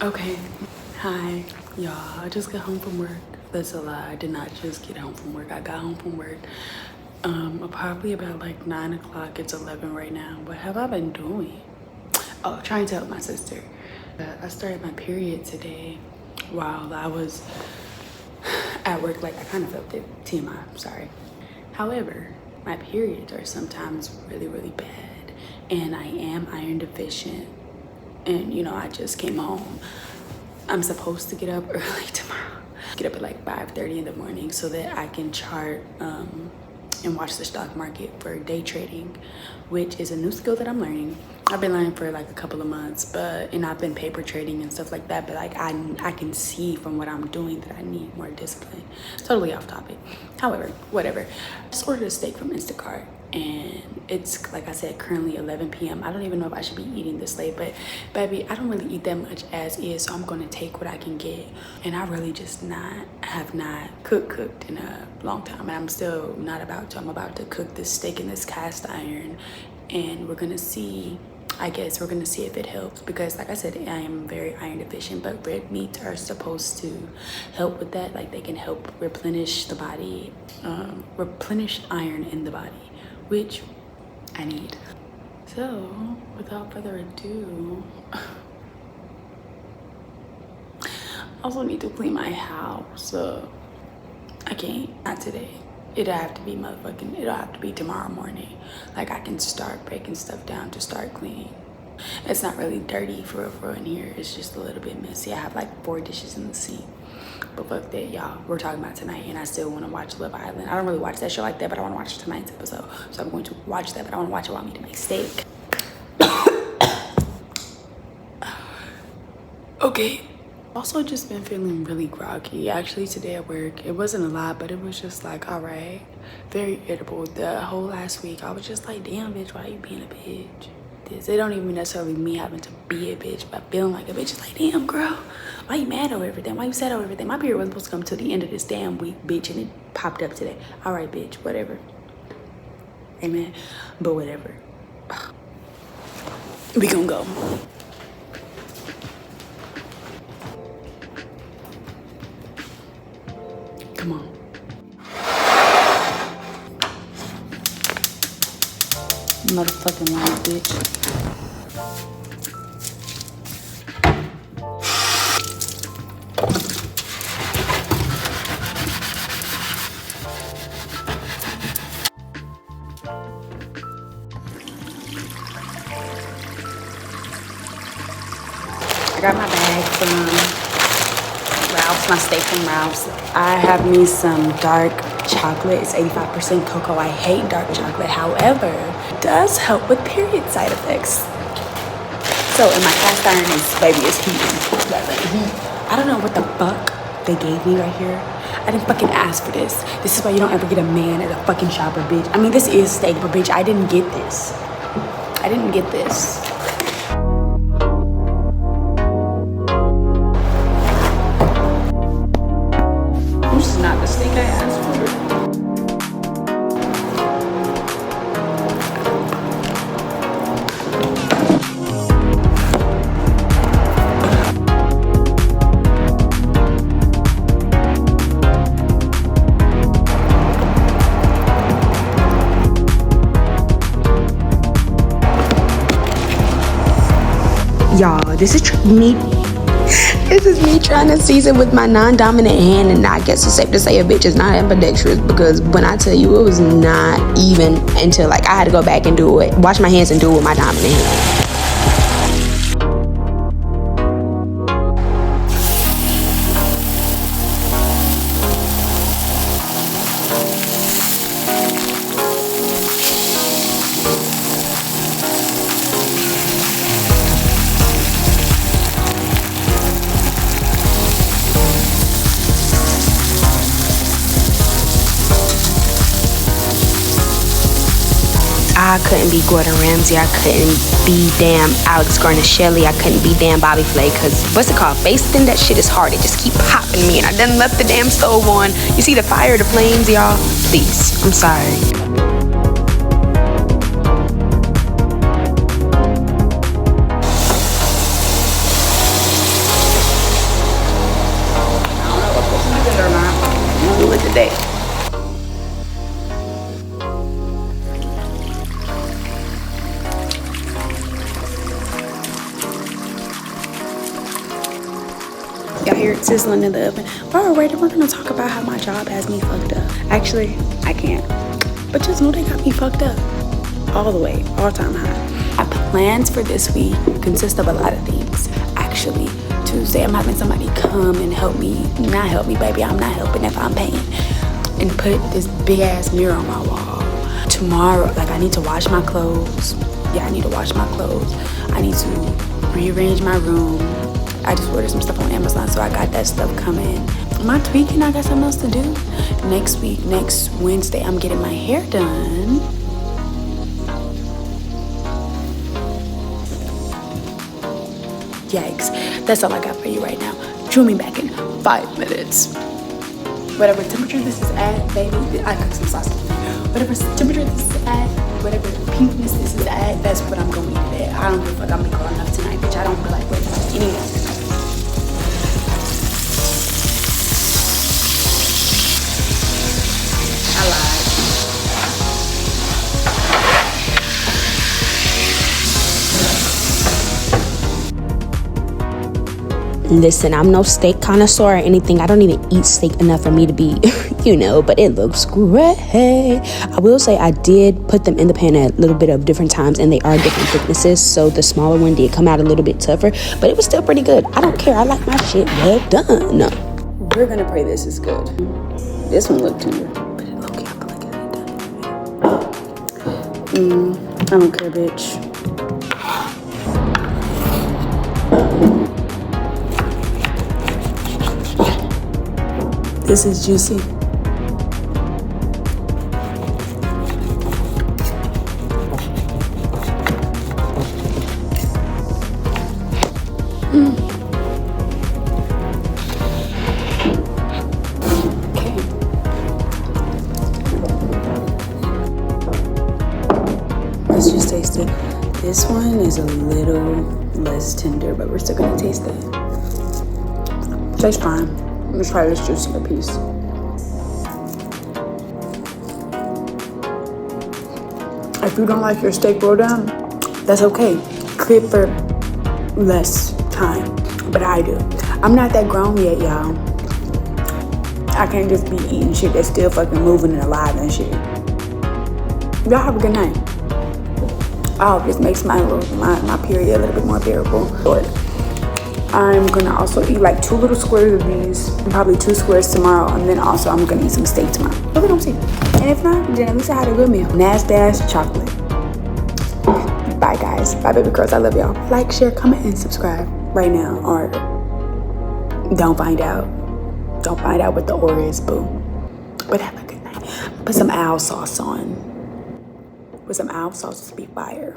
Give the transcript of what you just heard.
Okay, hi, y'all. I just got home from work. That's a lie. I did not just get home from work. I got home from work probably about like 9 o'clock. It's 11 right now. What have I been doing? Oh, trying to help my sister. I started my period today while I was at work. Like, I kind of felt it. TMI, sorry. However, my periods are sometimes really, really bad, and I am iron deficient. And you know, I just came home. I'm supposed to get up early tomorrow. Get up at like 5:30 in the morning so that I can chart and watch the stock market for day trading, which is a new skill that I'm learning. I've been learning for like a couple of months, and I've been paper trading and stuff like that, but like I can see from what I'm doing that I need more discipline. Totally off topic. However, whatever. I just ordered a steak from Instacart, and it's, like I said, currently 11 p.m. I don't even know if I should be eating this late, but baby, I don't really eat that much as is, so I'm gonna take what I can get. And I really just have not cooked in a long time, and I'm still not about to. I'm about to cook this steak in this cast iron, and we're gonna see. I guess we're gonna see if it helps, because like I said, I am very iron deficient, but red meats are supposed to help with that. Like, they can help replenish the body, replenish iron in the body, which I need. So without further ado, I also need to clean my house. I can't, not today. It'll have to be tomorrow morning. Like, I can start breaking stuff down to start cleaning. It's not really dirty for in here. It's just a little bit messy. I have like 4 dishes in the sink. But fuck that, y'all. We're talking about tonight, and I still want to watch Love Island. I don't really watch that show like that, but I want to watch tonight's episode. So I'm going to watch that, but I want to watch it while I need to make steak. Okay. Also just been feeling really groggy. Actually, today at work, it wasn't a lot, but it was just like, all right, very irritable. The whole last week, I was just like, damn, bitch, why you being a bitch? It don't even necessarily me having to be a bitch, but feeling like a bitch. It's like, damn, girl, why you mad over everything? Why you sad over everything? My period wasn't supposed to come till the end of this damn week, bitch, and it popped up today. All right, bitch, whatever. Amen. But whatever. We gonna go. Come on. Motherfucking lying bitch. I got my bag from Ralph's, my steak from Ralph's. I have me some dark chocolate. It's 85% cocoa. I hate dark chocolate. However, it does help with period side effects. So, and my cast iron is heating. I don't know what the fuck they gave me right here. I didn't fucking ask for this. This is why you don't ever get a man at a fucking shopper, bitch. I mean, this is steak, but bitch, I didn't get this. I didn't get this. This is not the steak I asked for. Y'all, this is me trying to season with my non-dominant hand, and I guess it's safe to say a bitch is not ambidextrous, because when I tell you, it was not even until like I had to go back and do it, wash my hands and do it with my dominant hand. I couldn't be Gordon Ramsay. I couldn't be damn Alex Garnaschelli. I couldn't be damn Bobby Flay. Cause what's it called? Basting that shit is hard. It just keep popping me, and I done left the damn stove on. You see the fire, the flames, y'all? Please, I'm sorry. Y'all hear it sizzling in the oven. But alright, we're gonna talk about how my job has me fucked up. Actually, I can't. But just know they got me fucked up. All the way, all time high. My plans for this week consist of a lot of things. Actually, Tuesday I'm having somebody come and help me. Not help me, baby, I'm not helping if I'm paying. And put this big ass mirror on my wall. Tomorrow, like, I need to wash my clothes. Yeah, I need to wash my clothes. I need to rearrange my room. I just ordered some stuff on Amazon, so I got that stuff coming. Am I tweaking? I got something else to do. Next week, next Wednesday, I'm getting my hair done. Yikes. That's all I got for you right now. Join me back in 5 minutes. Whatever temperature this is at, baby, I cooked some sausage. Whatever temperature this is at, whatever pinkness this is at, that's what I'm going to eat it at. I don't give a fuck. I'm gonna be growing up tonight, bitch. I don't feel like waiting for anything. I lied. Listen, I'm no steak connoisseur or anything. I don't even eat steak enough for me to be, but it looks great. I will say I did put them in the pan at a little bit of different times, and they are different thicknesses. So the smaller one did come out a little bit tougher, but it was still pretty good. I don't care. I like my shit well done. No. We're gonna pray this is good. This one looked tender, but it low-key, I feel like it ain't done. I don't care, bitch. This is juicy. Okay. Let's just taste it. This one is a little less tender, but we're still gonna taste it. Tastes fine. Let's try this juicier piece. If you don't like your steak well done, that's okay. Cook it for less time, but I do. I'm not that grown yet, y'all. I can't just be eating shit that's still fucking moving and alive and shit. Y'all have a good night. I hope this makes my period a little bit more bearable. I'm gonna also eat like 2 little squares of these, and probably 2 squares tomorrow, and then also I'm gonna eat some steak tomorrow. So we're gonna see. And if not, then at least I had a good meal. Nasdash chocolate. Bye guys. Bye baby girls. I love y'all. Like, share, comment, and subscribe right now, or don't find out. Don't find out what the or is, boo. But have a good night. Put some owl sauce on. With some owl sauce to be fire.